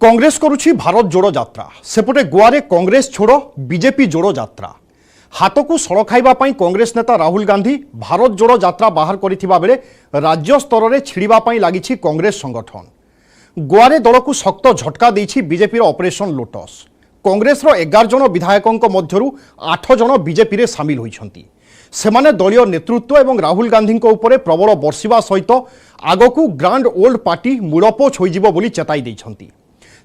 कांग्रेस करुछि भारत जोड़ो यात्रा सेपटे गोवा कांग्रेस छोड़ बीजेपी जोड़ो यात्रा हाथ को सड़ खाइबा पई कांग्रेस नेता राहुल गांधी भारत जोड़ो यात्रा बाहर करिथिबा बेले राज्य स्तर में छिड़िबा पई लागिछि कांग्रेस संगठन। गोवा दल को शक्त झटका देइछि बीजेपी ऑपरेशन लोटस। कांग्रेस 11 जन विधायकों मध्यरु 8 जन बीजेपी रे सामिल होइछंती। सेमाने दलीय नेतृत्व एवं राहुल गांधी उपरे प्रबल बर्षिबा सहित आगकू ग्रांड ओल्ड पार्टी मूलपोछ होइजिबो बोली चेताई दैछंती।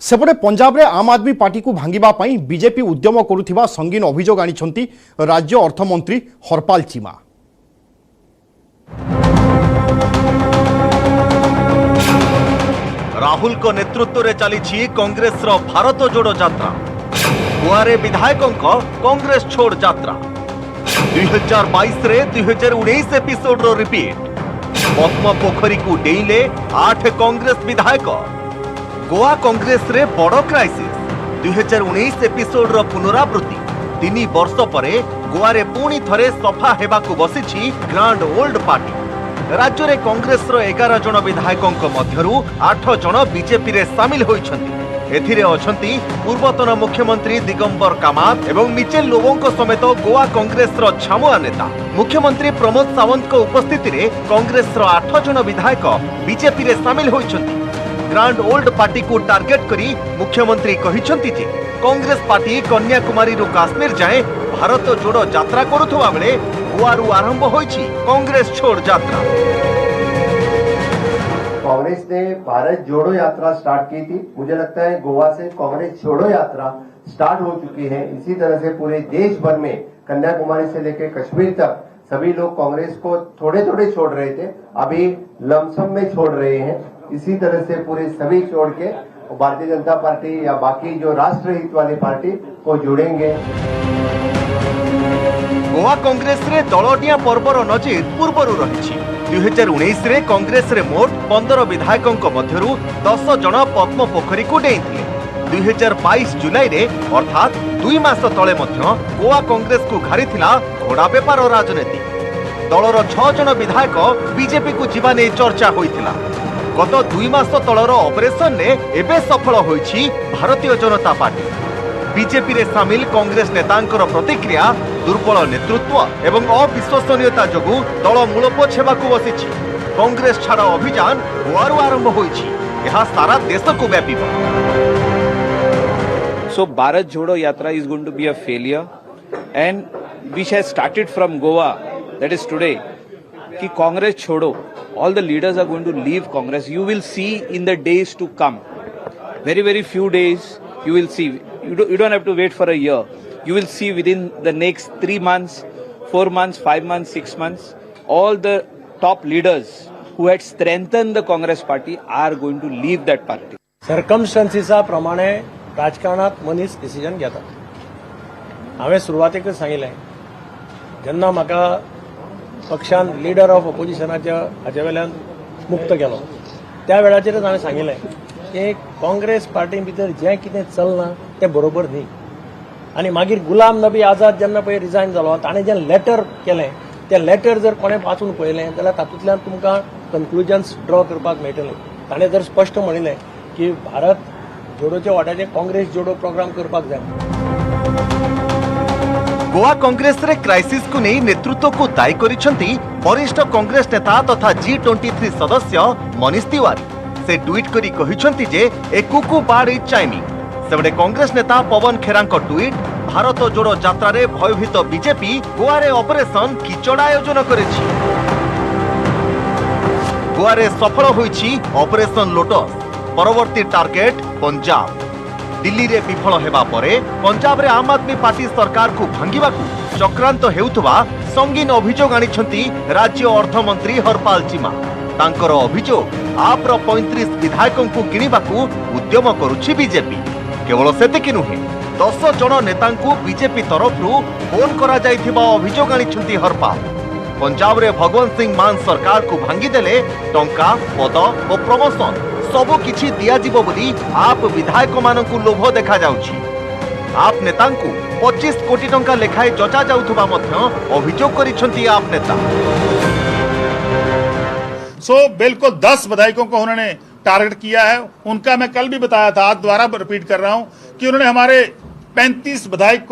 सेपटे पंजाब रे आम आदमी पार्टी को भांगिबा पई बीजेपी उद्यम करुथिबा संगीन अभियोग आनिछंती राज्य अर्थमंत्री हरपाल चीमा। राहुल को नेतृत्व रे चली कांग्रेस रो भारत जोड़ो यात्रा। गोवा रे विधायकों कांग्रेस छोड़ यात्रा 2022 रे 2019 एपिसोड रो रिपीट। पद्म पोखरी को डेइले 8 कांग्रेस विधायक। गोवा कांग्रेस रे बड़ क्राइसिस 2019 एपिसोड रो पुनरावृत्ति। 3 वर्ष परे गोवा रे पुणी थरे सफा हेबाकू बसिछि ग्रांड ओल्ड पार्टी। राज्य रे कांग्रेस रो 11 जन विधायकों मध्यरु 8 जन बीजेपी रे सामिल होइछंती। एथिरे अछंती पूर्वतन मुख्यमंत्री दिगंबर कामात एवं मिचेल लोबों समेत गोवा कांग्रेस रो छामुआ नेता मुख्यमंत्री प्रमोद सावंत को उपस्थिति रे कांग्रेस रो 8 जन विधायक बीजेपी रे सामिल होइछंती। ग्रांड ओल्ड पार्टी को टार्गेट करी मुख्यमंत्री कहिछंती जे कांग्रेस पार्टी कन्याकुमारी रू काश्मीर जाए भारत जोड़ो यात्रा करुथबा बेले गोवा रू आरंभ होइछि कांग्रेस छोड़ यात्रा। कांग्रेस ने भारत जोड़ो यात्रा स्टार्ट की थी। मुझे लगता है गोवा से कांग्रेस छोड़ो यात्रा स्टार्ट हो चुकी है। इसी तरह से पूरे देश भर में कन्याकुमारी से लेकर कश्मीर तक सभी लोग कांग्रेस को थोड़े थोड़े छोड़ रहे थे, अभी लमसम में छोड़ रहे हैं। इसी तरह से पूरे सभी छोड़ के भारतीय जनता पार्टी या बाकी जो राष्ट्रहित वाली पार्टी को जोड़ेंगे। गोवा कांग्रेस रे दलडिया पर्वर नजीर पूर्वरु रहिछि। 2019 रे कांग्रेस रे मोट 15 विधायकों मध्यरु 10 जन पद्म पोखरी को डेइथिले। 2022 जुलाई रे अर्थात 2 मास तले मध्य गोवा कांग्रेस को घारिथिला घोड़ा बेपार राजनीति। दलर 6 जन विधायक बीजेपी को जीवा नै चर्चा होइथिला। गत 2 मास तलर ऑपरेशन ने एबे सफल होइछि भारतीय जनता पार्टी। बीजेपी रे सामिल कांग्रेस नेतांकर प्रतिक्रिया दुर्बल नेतृत्व एवं अविश्वसनीयता जोगु दल मूलपोछ हेबाकू बसिछि। कांग्रेस छाड़ अभियान गोवारू आरंभ होइछि, एहा सारा देश को व्यापिबो। So Bharat Jodo Yatra is going to be a failure, and which has started from Goa, that is today. Ki Congress chodo, all the leaders are going to leave Congress. You will see in the days to come. Very few days you will see. You don't have to wait for a year. You will see within the next 3 months, 4 months, 5 months, 6 months, all the top leaders who had strengthened the Congress party are going to leave that party. सर्कमस्टन्सीस प्रमाणे राजकारणात मनीस decision घेता। हांवें सुरवातेकच सांगिल्लें, जेन्ना म्हाका पक्षान leader of ऑपोजिशनाच्या हाचे वेल्यान मुक्त केलो त्या वेळाचेरच हांवें सांगिल्लें की काँग्रेस पार्टी भितर जें कितें चलना तें बरोबर न्ही। आनी मागीर गुलाम नबी आझाद जेन्ना पळय रिजायन जालो, ताणें जें लेटर केलें तें लेटर जर कोणें वाचून पळयलें जाल्यार तातूंतल्यान तुमकां कन्क्लुजन्स ड्रॉ करपाक मेळटलें। ताणें जर स्पश्ट म्हणिल्लें की भारत जोडोच्या वाट्याचेर कांग्रेस जोडो प्रोग्राम करपाक जाय। गोवा कांग्रेस रे क्राइसिस को नहीं नेतृत्व को दायी करिसेंती वरिष्ठ कांग्रेस नेता तथा G23 सदस्य मनीष तिवारी। से ट्वीट करी कहिसेंती जे a cuckoo bird is chiming. सेबडे कांग्रेस नेता पवन खेरांक ट्वीट, भारत जोड़ो यात्रा रे भयभीत बीजेपी गोवा रे ऑपरेशन किचड़ आयोजन करेछि। गोवा रे सफल होइछि ऑपरेशन लोटस। परवर्ती टार्गेट पंजाब। दिल्ली रे विफल हेबा परे पंजाब रे आम आदमी पार्टी सरकार को भांगिबाकू चक्रांत हेउथबा संगीन अभियोग आनिछंती राज्य अर्थमंत्री हरपाल चीमा। तांकर अभियोग आप 35 विधायकों को किणिबाकू उद्यम करुछि बीजेपी। केवल सेतिकी नुहे, 10 जन नेतांकू बीजेपी तरफरू फोन करा जाइथिबा अभियोग आनिछंती हरपाल। पंजाब रे भगवंत सिंह मान सरकार को भांगी देले टंका पद और प्रमोशन सबु किछि दिया जिवो बोली आप विधायक मानकू लोभ देखा जाउछि। आप नेतांकू 25 कोटी टंका लेखाए जचा जाउथबा मध्य अभियोग करिसंती आप नेता। बिल्कुल 10 विधायकों को उन्होंने टारगेट किया है। उनका मैं कल भी बताया था, आज दोबारा रिपीट कर रहा हूं कि उन्होंने हमारे 35 विधायक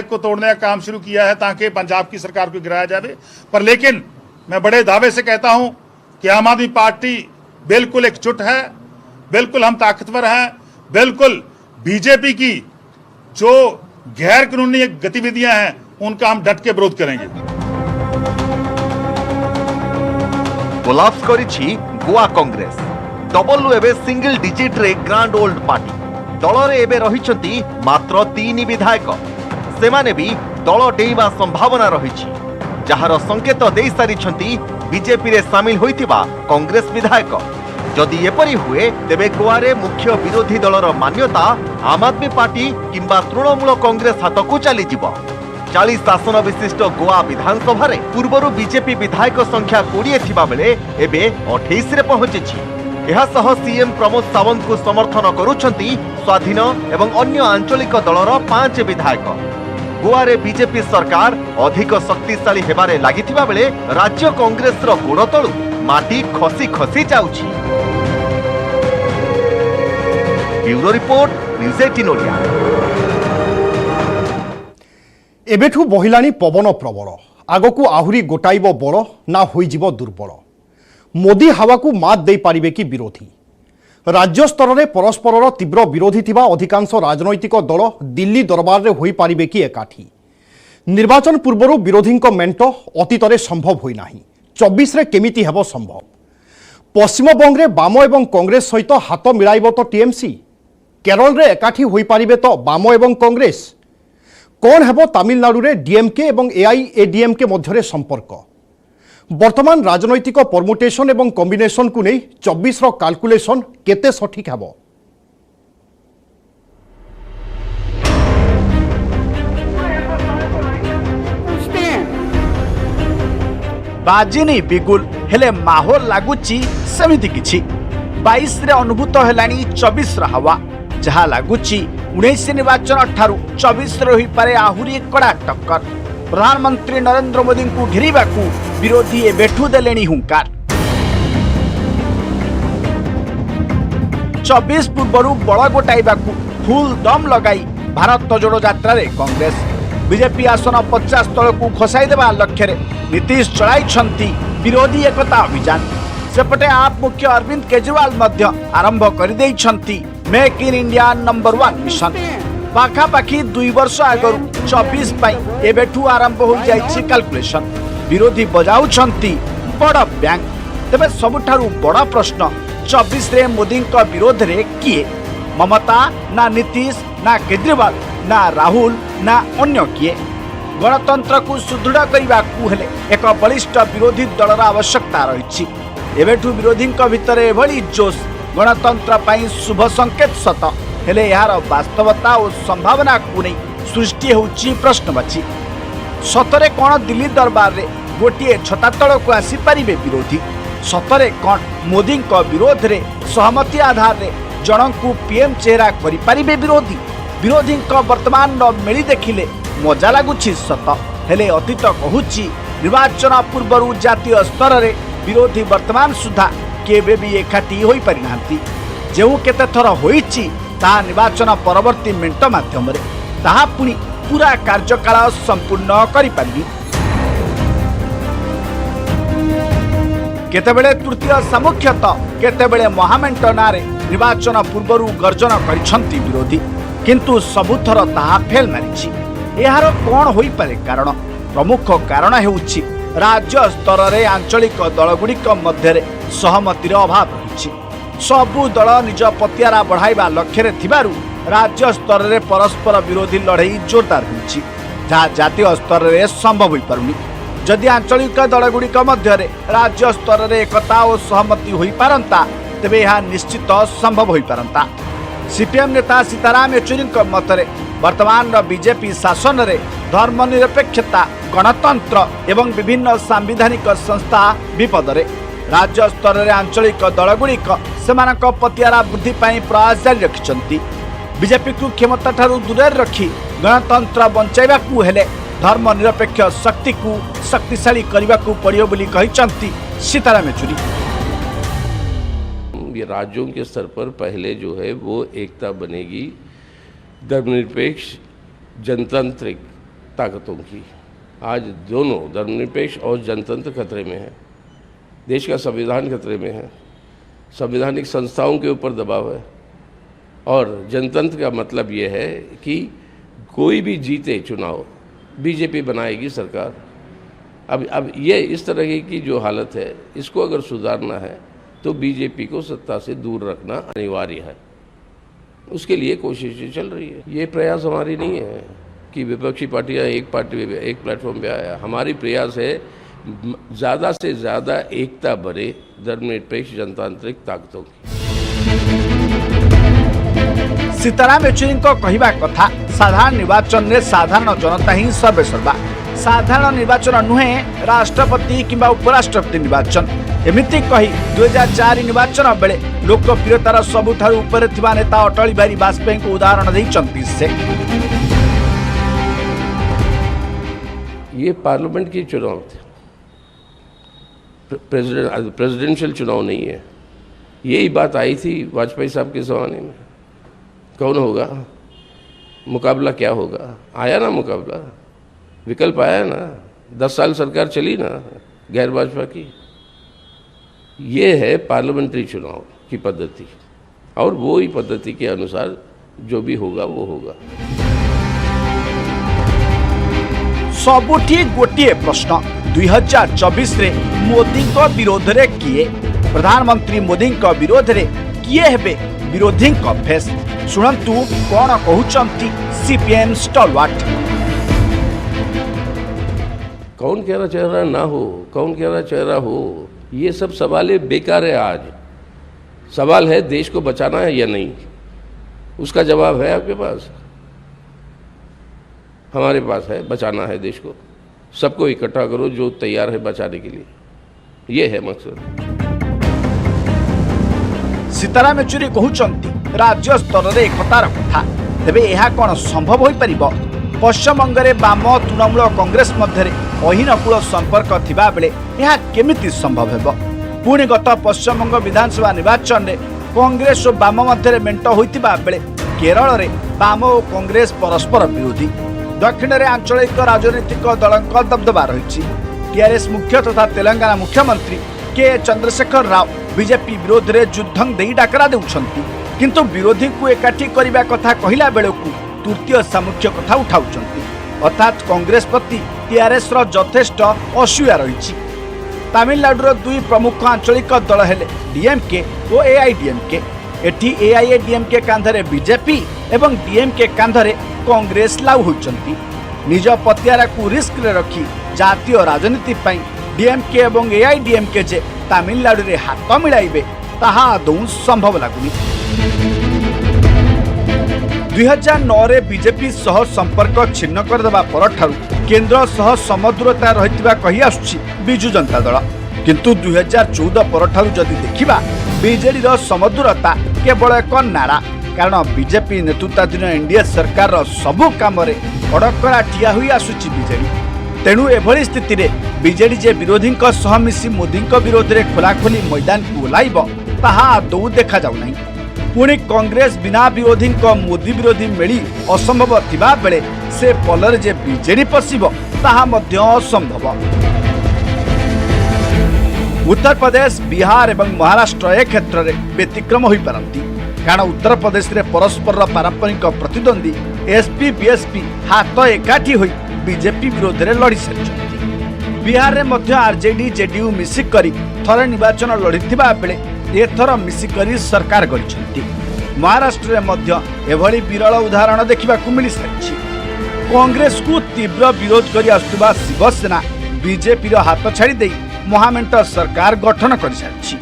को तोड़ने का काम शुरू किया है ताकि पंजाब की सरकार को गिराया जाए। पर लेकिन मैं बड़े दावे से कहता हूं कि आम आदमी पार्टी बिल्कुल एकजुट है, बिल्कुल हम ताकतवर हैं, बिल्कुल बीजेपी की जो गैर कानूनी गतिविधियां हैं उनका हम डट के विरोध करेंगे। कोलाप्स करिछि गोवा कांग्रेस, डबल एबे सिंगल डिजिट रे ग्रांड ओल्ड पार्टी। दल रे एबे रहिछंती मात्र 3 विधायक। सेमाने भी दल डेइबा संभावना रहिछि, जहार संकेत देई सारिछंती बीजेपी रे शामिल होइतिबा कांग्रेस विधायक। जदि एपरि हुए तेबे गोवारे मुख्य विरोधी दलर मान्यता आम आदमी पार्टी किंबा तृणमूल कांग्रेस हाथ को चली जिवो। 40 आसन विशिष्ट गोवा विधानसभा रे पूर्वरु बीजेपी विधायक संख्या 20 थिबा बेले एबे 28 रे पहुंचिछि। एहा सह सीएम प्रमोद सावंत को समर्थन करुछंती स्वाधीन एवं अन्य आंचलिक दलर 5 विधायक। गोवा रे बीजेपी सरकार अधिक शक्तिशाली हेबारे लागिथिबा बेले राज्य कांग्रेस रो गोड़ तळु माटी खसी खसी जाउछि। Bureau report, news 18 Odia. एबेठू बहिलानी पवन प्रबल, आगकू आहुरी गोटाइब बड़ ना होइजिब दुर्बल। मोदी हावा को मात दे पारिबे कि विरोधी? राज्य स्तर में परस्पर तीव्र विरोधी थिबा अधिकांश राजनैतिक दल दिल्ली दरबार रे होई पारिबे कि एकाठी? निर्वाचन पूर्व विरोधी मेंट अतीत संभव होई नाही, 24 रे केमिति हेबो संभव? पश्चिमबंग रे बाम एवं कांग्रेस सहित हाथ मिलाइब तो टीएमसी, केरल रे एकाठी होई पारिबे तो बाम एवं कांग्रेस? कौन हेबो तमिलनाडु रे डीएमके एवं एआईएडीएमके मध्यरे संपर्क? वर्तमान राजनैतिक परमुटेशन एवं कॉम्बिनेशन को नहीं 24 रो कैलकुलेशन केते सठिक हेबो? बाजिनी बिगुल हेले माहौल लागुची सेमिति किछि। 22 रे अनुभूत हेलानी 24 रा हवा, जहा लागुची 19 निर्वाचन ठारू 24 रे होई पारे आहुरी कड़ा टक्कर। प्रधानमंत्री नरेंद्र मोदी को घेरिबाकू विरोधी एबेठू देलेनी हुंकार। 24 पूर्वरु बड़ गोटाइबाकू फुल दम लगाई भारत जोड़ो यात्रा रे कांग्रेस। बीजेपी आसन 50 तल को खसाई देबा लक्ष्य रे नीतीश चलाइछंती विरोधी एकता अभियान। सेपटे आप मुख्य अरविंद केजरीवाल मध्य आरंभ कर देइछंती make in India number 1 mission. पाखापाखि 2 वर्ष आगरू 24 पाई एबेठू आरंभ हो जाइछि कैलकुलेशन। विरोधी बजाउछंती बड़ बैंक। तेबे सबुठारु बड़ प्रश्न 24 रे मोदी का विरोध रे किए? ममता ना नीतीश ना केजरीवाल ना राहुल ना अन्य किए? गणतंत्र को सुदृढ़ करने को हेले एक बलिष्ठ विरोधी दलर आवश्यकता रही। एबेठू विरोधी भितर एभली जोश गणतंत्र पाई शुभ संकेत सत, हेले यार वास्तवता और संभावना को नहीं सृष्टि होउची प्रश्नवाची। सतरे कौन दिल्ली दरबार रे गोटे छता तल को आसी पारिबे विरोधी? सतरे कौन मोदी विरोध रे सहमति आधार रे जन को पीएम चेहरा करि पारिबे विरोधी? विरोधी वर्तमान मेली देखिले मजा लगुछि सत, हेले अतीत कहूची निर्वाचन पूर्व जातीय स्तर रे विरोधी वर्तमान सुधा केबे भी एकाठी होई पारि नांती। जेउ केते थर होईची ता निर्वाचन परवर्ती मिंट माध्यम रे ताहा पुनी पूरा कार्यकाल संपूर्ण करि पारिबी। केतेबेले तृतीय सामुख्यत केतेबेले महामेंट नारे निर्वाचन पूर्व गर्जन करिछंती विरोधी, किंतु सबुथर ताहा फेल मारिछि। एहार कौन होई पारे कारण? प्रमुख कारण हेउछि राज्य स्तर रे आंचलिक दलगुड़िक मध्य सहमतिर अभाव रही। सबु दल निज पतियारा बढ़ाइबा लक्ष्य रे थिबारु राज्य स्तर रे परस्पर विरोधी लड़ाई जोरदार होछि, जहाँ जातीय स्तर रे संभव होई पारुनी। जदि आंचलिक दलगुड़िक मध्य राज्य स्तर रे एकता और सहमति होई पारंता तेबे यह निश्चित संभव होई पारंता। सीपीएम नेता सीताराम येचुरी मतरे वर्तमान बीजेपी शासन रे धर्मनिरपेक्षता, गणतंत्र एवं विभिन्न सांविधानिक संस्था विपद रे। राज्य स्तर रे आंचलिक दलगुड़िक सेमानक पतियारा वृद्धि पाई प्रयास जारी रखिछंती। बीजेपी को क्षमता ठारू दूर रखी गणतंत्र बंचाइबा को हेले धर्मनिरपेक्ष शक्ति को शक्तिशाली करने को पड़ियो बोली कहिछंती सीताराम येचुरी। राज्यों के स्तर पर पहले जो है वो एकता बनेगी धर्मनिरपेक्ष जनतांत्रिक ताकतों की। आज दोनों धर्मनिरपेक्ष और जनतंत्र खतरे में है, देश का संविधान खतरे में है, संवैधानिक संस्थाओं के ऊपर दबाव है। और जनतंत्र का मतलब ये है कि कोई भी जीते चुनाव बीजेपी बनाएगी सरकार। अब ये इस तरह की जो हालत है, इसको अगर सुधारना है तो बीजेपी को सत्ता से दूर रखना अनिवार्य है। उसके लिए कोशिशें चल रही है। ये प्रयास हमारी नहीं है कि विपक्षी पार्टियां एक प्लेटफॉर्म पे आया। हमारी प्रयास है ज़्यादा से ज़्यादा एकता बने धर्मनिरपेक्ष जनतांत्रिक ताकतों की। सीताराम येचुरी कहवा कथा साधारण निर्वाचन में साधारण जनता ही सर्वेसर्वा। साधारण निर्वाचन नुहे राष्ट्रपति किंबा उपराष्ट्रपति निर्वाचन एमिति कही 2004 निर्वाचन बेले लोकप्रियतार सबुठारु ऊपर थिबा नेता अटल बिहारी वाजपेयी को उदाहरण दैछन्ति से। ये पार्लियामेंट की चुनाव थे, प्रेसिडेंशियल चुनाव नहीं है। यही बात आई थी वाजपेयी साहब के ज़माने में। कौन होगा, मुकाबला क्या होगा? आया ना मुकाबला, विकल्प आया ना। 10 साल सरकार चली ना गैर भाजपा की। ये है पार्लियामेंट्री चुनाव की पद्धति, और वो ही पद्धति के अनुसार जो भी होगा वो होगा। सबुठी गोटे प्रश्न 2024 रे मोदी को विरोध रे किए, प्रधानमंत्री मोदी को विरोध रे किए हेबे विरोधी को फेस। सुनंतु कौन कहउचंती सीपीएम स्टॉलवार्ट। कौन कह रहा चेहरा ना हो, कौन कह रहा चेहरा हो, ये सब सवाल बेकार है। आज सवाल है देश को बचाना है या नहीं, उसका जवाब है आपके पास, हमारे पास है। बचाना है देश को, सबको इकट्ठा करो जो तैयार है बचाने के लिए, ये है मकसद। सीताराम येचुरी कहउचंती राज्य स्तर रे एकतार कथा, तेबे एहा कोन संभव होई परिबो? पश्चिमबंग रे वाम तृणमूल कांग्रेस मध्य अहीनकूल संपर्क थिबा बेले यह केमिति संभव हेबो? पुणी गत पश्चिमबंग विधानसभा निर्वाचन में कांग्रेस और वाम मध्य मेंट होइतिबा बेले केरल रे वाम और कांग्रेस परस्पर विरोधी। दक्षिण रे आंचलिक राजनीतिक दलक दबदबा रही। टीआरएस मुख्य तथा तेलंगाना मुख्यमंत्री के चंद्रशेखर राव बीजेपी विरोध में युद्धं दे डाकरा देउछंती, किंतु विरोधी को एकाठी करबा कथा कहिला बेलकू तृतीय सामुख्य कथा उठाउछंती। अर्थात कांग्रेस प्रति टीआरएस रो यथेष्ट असूया रही। तमिलनाडुर 2 प्रमुख आंचलिक दल हेले डीएमके और एआईडीएमके। एठी एआईएडीएमके कांधरे बीजेपी एवं डीएमके कांधरे कांग्रेस लाउ होइछंती। निज पतियारा को रिस्क रे रखी जातीय राजनीति पई डीएमके एवं एआईडीएमके जे तमिलनाडु रे हाथ मिलाइबे ताहा आदौ संभव लागुनी। 2009 रे बीजेपी सह संपर्क छिन्न करदेबा परठारु केंद्र सह समदूरता रहितिबा कहि आसुछि बिजु जनता दल। किंतु 2014 परठारु जदि देखिबा बीजेडी रो समदूरता केवल एक नारा, कारण बीजेपी नेतृत्वाधीन एनडीए सरकार रो सबु काम रे अडकरा ठिया हुई आसुछि बीजेडी। तेणु एभली स्थिति रे बीजेडी जे विरोधी सह मिसी मोदी विरोध में खोलाखोली मैदान को ओह्लाइब ताहा आदौ देखा जाउ नहीं। पुणी कांग्रेस बिना विरोधी मोदी विरोधी मेली असंभव थिबा बेले से पलर जे बीजेडी पशिब ताहा मध्य असंभव। उत्तर प्रदेश, बिहार एवं महाराष्ट्र ए क्षेत्र में व्यतिक्रम हो पारती, कारण उत्तर प्रदेश रे परस्पर पारंपरिक प्रतिद्वंदी एसपी बीएसपी हाथ एकाठी होई बीजेपी विरोध में लड़ी सारी। बिहार में मध्य आरजेडी जेडीयू मिसिकरी थरे निर्वाचन लड़ीथिबा बेले एथर मिसिकरी सरकार गढ़ी। महाराष्ट्र में मध्य एभली विरल उदाहरण देखा मिल सारी। कांग्रेस को तीव्र विरोध कर आसुवा शिवसेना बीजेपी हाथ छाड़ी दे महामेंट सरकार गठन कर सारी।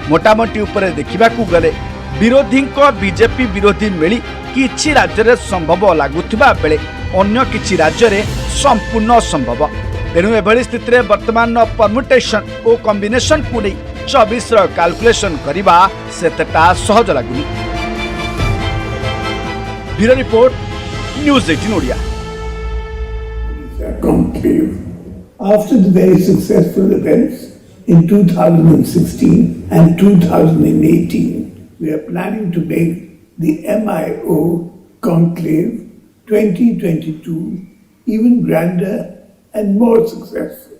मोटामोटी उपरे देखा गले विरोधी बीजेपी विरोधी मेली किछि राज्य में संभव लगुवा बेले अन्य किछि राज्य में संपूर्ण असंभव। तेणु एभली स्थिति में वर्तमान परम्यूटेशन और कॉम्बिनेशन को नहीं 24 कैलकुलेशन करने सेतेटा सहज लगुनि। Bureau report, news 18 Odia. After the very successful events in 2016 and 2018, we are planning to make the MIO Conclave 2022 even grander and more successful.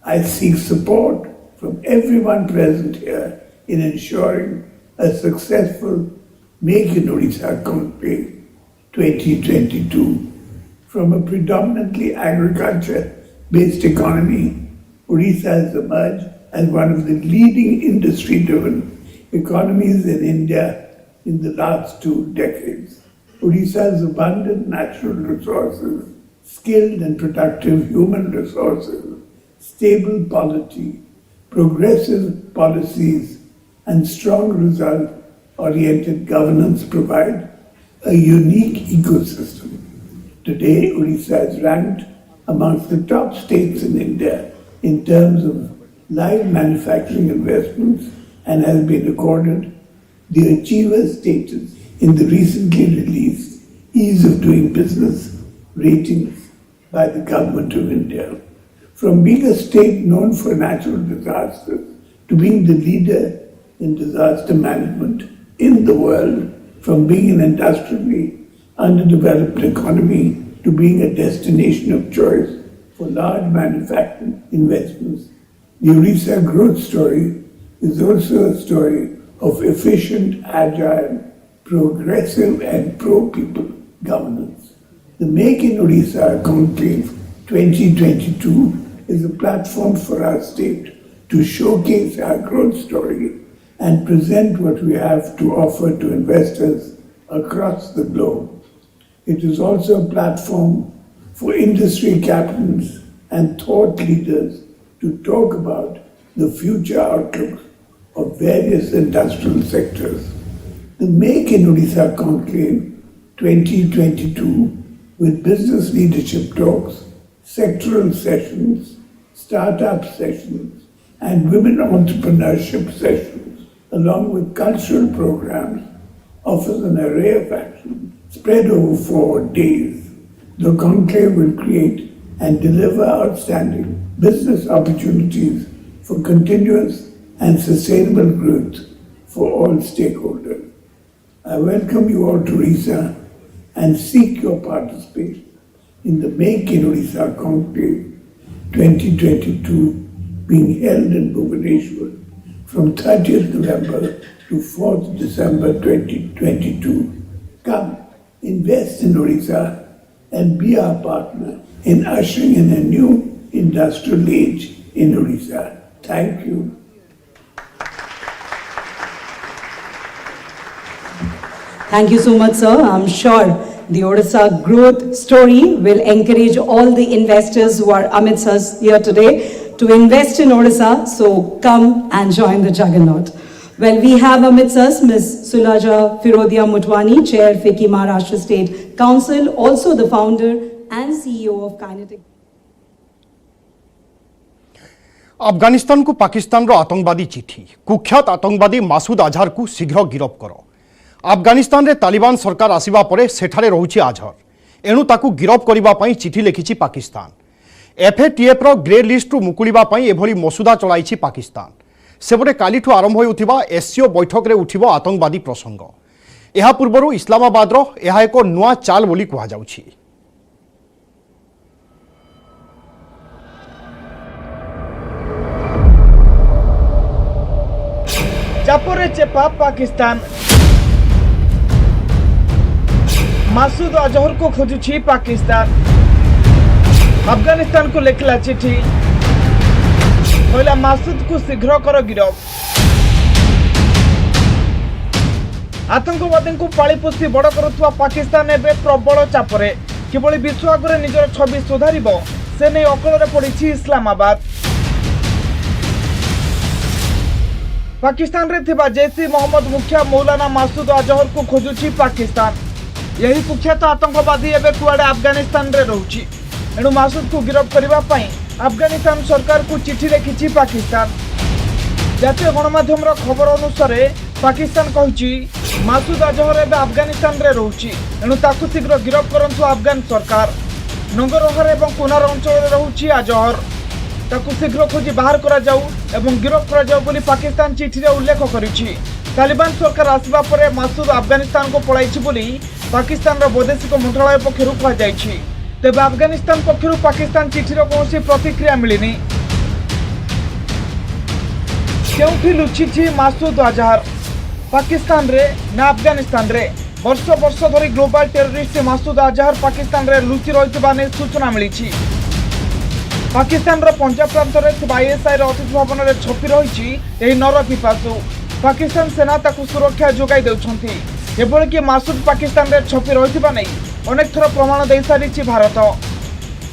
I seek support from everyone present here in ensuring a successful Make in Odisha Conclave 2022. From a predominantly agriculture-based economy, Odisha has emerged as one of the leading industry-driven economies in India in the last 2 decades. Odisha's abundant natural resources, skilled and productive human resources, stable polity, progressive policies, and strong result-oriented governance provide a unique ecosystem. Today, Odisha is ranked amongst the top states in India in terms of live manufacturing investments and has been accorded the Achiever status in the recently released Ease of Doing Business ratings by the Government of India. From being a state known for natural disasters to being the leader in disaster management in the world, from being an industrially underdeveloped economy to being a destination of choice for large manufacturing investments, the Odisha growth story is also a story of efficient, agile, progressive and pro-people governance. The Make in Odisha Conclave 2022 is a platform for our state to showcase our growth story and present what we have to offer to investors across the globe. It is also a platform for industry captains and thought leaders to talk about the future outlooks of various industrial sectors. The Make in Odisha Conclave 2022, with business leadership talks, sectoral sessions, startup sessions, and women entrepreneurship sessions, along with cultural programs, offers an array of action spread over 4 days. The conclave will create and deliver outstanding business opportunities for continuous and sustainable growth for all stakeholders. I welcome you all to Odisha and seek your participation in the Make in Odisha Conclave 2022 being held in Bhubaneswar from 30th November to 4th December 2022. Come, invest in Odisha and be our partner in ushering in a new industrial age in Odisha. Thank you. Thank you so much, sir. I'm sure the Odisha growth story will encourage all the investors who are amidst us here today to invest in Odisha. So come and join the juggernaut. Well, we have amidst us Ms. Sulaja Firodia Mutwani, Chair, FICCI Maharashtra State Council, also the founder and CEO of Kinetic. Afghanistan को पाकिस्तान रो आतंकवादी चिठी कुख्यात आतंकवादी मासूद अजहर को शीघ्र गिरफ कर अफगानिस्तान रे तालिबान सरकार आसिबा परे सेठारे रहुछि अजहर एणु ताकू गिरफ करिबा पई चिठी लिखिछि पाकिस्तान एफएटीएफ रो ग्रे लिस्ट रु मुकुलिबा पई एभली मसुदा चलाइछि पाकिस्तान सेपटे कालीठु आरंभ होई उथिबा एससीओ बैठक रे उठिबो आतंकवादी प्रसंग एहा पूर्वरु इस्लामाबाद रो एहा एको नुआ चाल बोली कुहा जाउछि। चापोरे चेपा पाकिस्तान मासूद अजहर को खोजुछि पाकिस्तान अफगानिस्तान को लिखला चिठी कहला मासूद को शीघ्र कर गिरफ आतंकवादी को पाळीपोषी बड़ करुवा पाकिस्तान एवं प्रबल चापरे किभଳି विश्व आगे निजर छवि सुधारिब से नहीं अकल पड़ी इस्लामाबाद पाकिस्तान रे थिबा जैश मोहम्मद मुखिया मौलाना मासूद अजहर को खोजुछि पाकिस्तान यही कुख्यात आतंकवादी एवं कुआडे अफगानिस्तान रे रहुछि एणु मासूद को गिरफ करबा पई अफगानिस्तान सरकार को चिठी लिखिछि पाकिस्तान जातीय गणमाध्यम खबर अनुसार पाकिस्तान कहिछि मासूद अजहर एवं अफगानिस्तान रे रहुछि एणु ताकु शीघ्र गिरफ करंतु अफगान सरकार नंगरहार एवं कुनार अंचल रे रहुछि अजहर ताकु शीघ्र खोजी बाहर करा जाऊ एवं गिरफ करा जाऊ बोली पाकिस्तान चिठी रे उल्लेख करिछि तालिबान सरकार आसवा पर मासूद अफगानिस्तान को पलाई बोली पाकिस्तान वैदेशिक मंत्रालय पक्षर कहुई। तेज अफगानिस्तान पक्षर पाकिस्तान चिठीर कौन प्रतिक्रिया मिलनी। क्योंकि लुचि मासूद अजहर पाकिस्तान रे ना अफगानिस्तान रे वर्ष वर्ष धरी ग्लोबल टेररिस्ट मासूद अजहर पाकिस्तान रे लुचि रही सूचना मिली। पाकिस्तान पंजाब प्रांत में आईएसआई अतिथि भवन में छपी रही नर पिपासु पाकिस्तान सेना ताकू सुरक्षा जोगाई देउछंती। एभली कि मासूद पाकिस्तान रे छपी रही अनेक थर प्रमाण दे सारी भारत।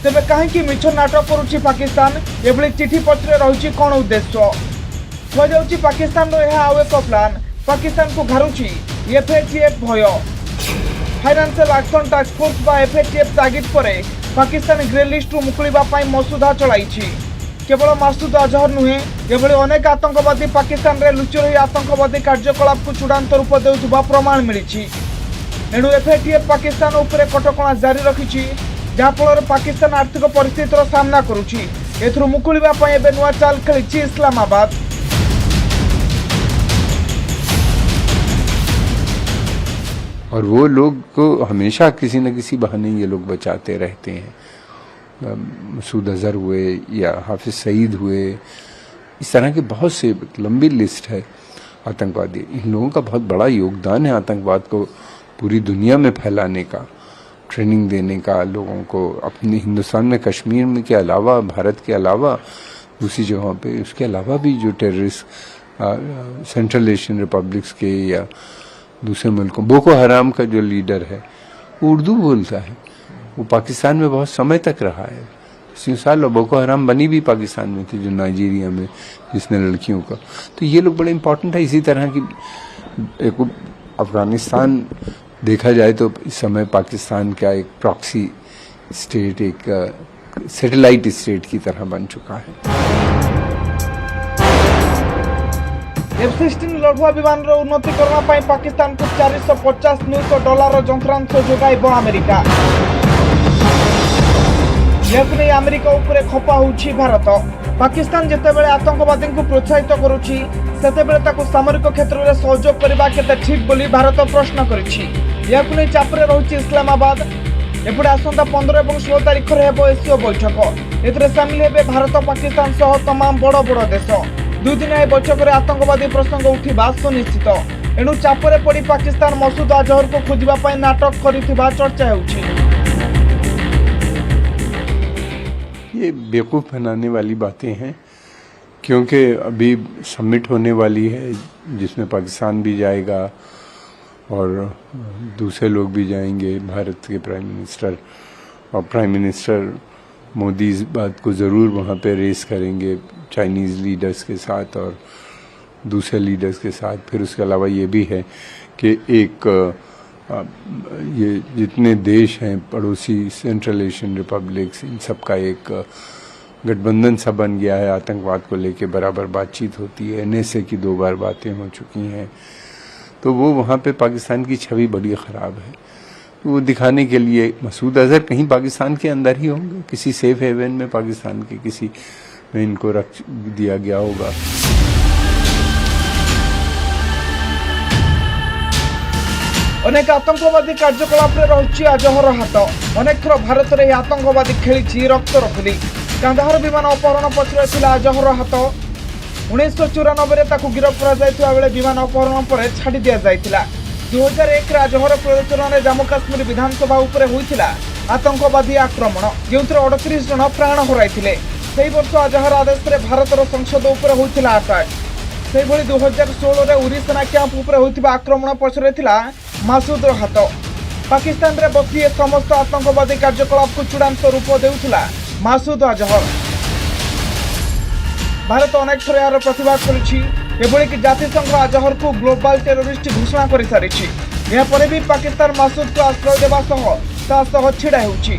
तेबे कहीं मिछ नाटक करुछि पाकिस्तान? एभली चिठी पत्र रही कौन उद्देश्य? कहुछि पाकिस्तान आउ एक प्लान पाकिस्तान को घारुछि एफएटीएफ भय। फाइनेंशियल एक्शन टास्क फोर्स बा एफएटीएफ तागिद पर पाकिस्तान ग्रे लिस्ट रु मुकुलिबा पाई मसुदा चलाई। केवल मासूद अजहर नुहे एभली अनेक आतंकवादी पाकिस्तान रे लुचि रही आतंकवादी कार्यकलाप को चूड़ांत रूप देउथुबा प्रमाण मिली। एणु एफएटीएफ पाकिस्तान उपरे कटकणा जारी रखिछि जहाँफल पाकिस्तान आर्थिक परिस्थितिर सामना करुछि। एथुरु मुकुलिबा पाई एबे नुआ चाल खेलिछि इस्लामाबाद। और वो लोग को हमेशा किसी न किसी बहाने ये लोग बचाते रहते हैं। मसूद अजहर हुए या हाफिज सईद हुए, इस तरह के बहुत से लंबी लिस्ट है आतंकवादी। इन लोगों का बहुत बड़ा योगदान है आतंकवाद को पूरी दुनिया में फैलाने का, ट्रेनिंग देने का लोगों को। अपने हिंदुस्तान में कश्मीर में के अलावा, भारत के अलावा दूसरी जगहों पे, उसके अलावा भी जो टेररिस्ट सेंट्रल एशियन रिपब्लिक्स के या दूसरे मुल्कों, बोको हराम का जो लीडर है वो उर्दू बोलता है, वो पाकिस्तान में बहुत समय तक रहा है। 80 साल बोको हराम बनी भी पाकिस्तान में थी, जो नाइजीरिया में, जिसने लड़कियों का। तो ये लोग बड़े इंपॉर्टेंट है। इसी तरह की एक अफगानिस्तान देखा जाए तो इस समय पाकिस्तान का एक प्रॉक्सी स्टेट, एक सैटेलाइट स्टेट की तरह बन चुका है। F-16 लड़ुआ विमान उन्नतीकरण पर पाकिस्तान को $450 जंत्रांश जोगाइब अमेरिका। यह नहीं अमेरिका उपरे खपा होउछि भारत। पाकिस्तान जितेबाला आतंकवादी को प्रोत्साहित करुछि सेतेबेले ताकू सामरिक क्षेत्र में सहयोग करबा केते ठीक बोली भारत प्रश्न करिछि। यह नहीं चापरे रहुछि इस्लामाबाद। एपटे आसंता 15 और 16 तारिख रे हेबो एससीओ बैठक। एतरे शामिल हेबे भारत पाकिस्तान सह तमाम बड़ बड़ देश। 2 दिन बैठक में आतंकवादी प्रसंग उठा सुनिश्चित। एणु चापरे पड़ी पाकिस्तान मसूद अजहर को खोजा नाटक करिथिबा चर्चा होउछि। ये बेवकूफ़ बनाने वाली बातें हैं, क्योंकि अभी समिट होने वाली है जिसमें पाकिस्तान भी जाएगा और दूसरे लोग भी जाएंगे, भारत के प्राइम मिनिस्टर, और प्राइम मिनिस्टर मोदी इस बात को ज़रूर वहाँ पे रेस करेंगे चाइनीज़ लीडर्स के साथ और दूसरे लीडर्स के साथ। फिर उसके अलावा ये भी है कि एक ये जितने देश हैं पड़ोसी सेंट्रल एशियन रिपब्लिक्स, इन सब का एक गठबंधन सा बन गया है। आतंकवाद को लेके बराबर बातचीत होती है, NSA की 2 बार बातें हो चुकी हैं। तो वो वहाँ पे पाकिस्तान की छवि बड़ी ख़राब है। तो वो दिखाने के लिए मसूद अजहर कहीं पाकिस्तान के अंदर ही होंगे, किसी सेफ हेवन में पाकिस्तान के किसी में इनको रख दिया गया होगा। अनेक आतंकवादी कार्यकलाप रही अजहर हाथ। अनेक थर भारत में आतंकवादी खेली रक्त रखुली। कांधार विमान अपहरण पछरे थिला अजहर हाथ। 1994 गिरफ्त कर विमान अपहरण पर छाड़ी दि जाइतिला। 2001 अजहर प्रदर्शन में जम्मू काश्मीर विधानसभा उपर होइतिला आतंकवादी आक्रमण, जो 38 जन प्राण हराइथिले। सेही वर्ष अजहर आदेश रे भारतर संसद उपर होइतिला अटैक। सेही भली 2016 रे उरी सेना कैंप उपर होइतिबा आक्रमण पछरे थिला मासूदर हाथ। पाकिस्तान रे बसी समस्त आतंकवादी कार्यकलाप को चूड़ांत रूप देउथिला मासूद अजहर। भारत अनेक थर यार प्रतिवाद करिछि। एभली कि जातिसंघ अजहर को ग्लोबल टेररिस्ट घोषणा कर सारिछि। यह पर भी पाकिस्तान मासूद को आश्रय देवा सह छिड़ा होउछि।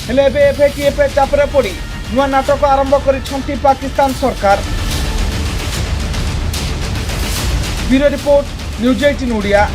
हेले एफएटीएफ चापरे पड़ी नुआ नाटक आरंभ करिछंती पाकिस्तान सरकार। Bureau report, news 18 Odia.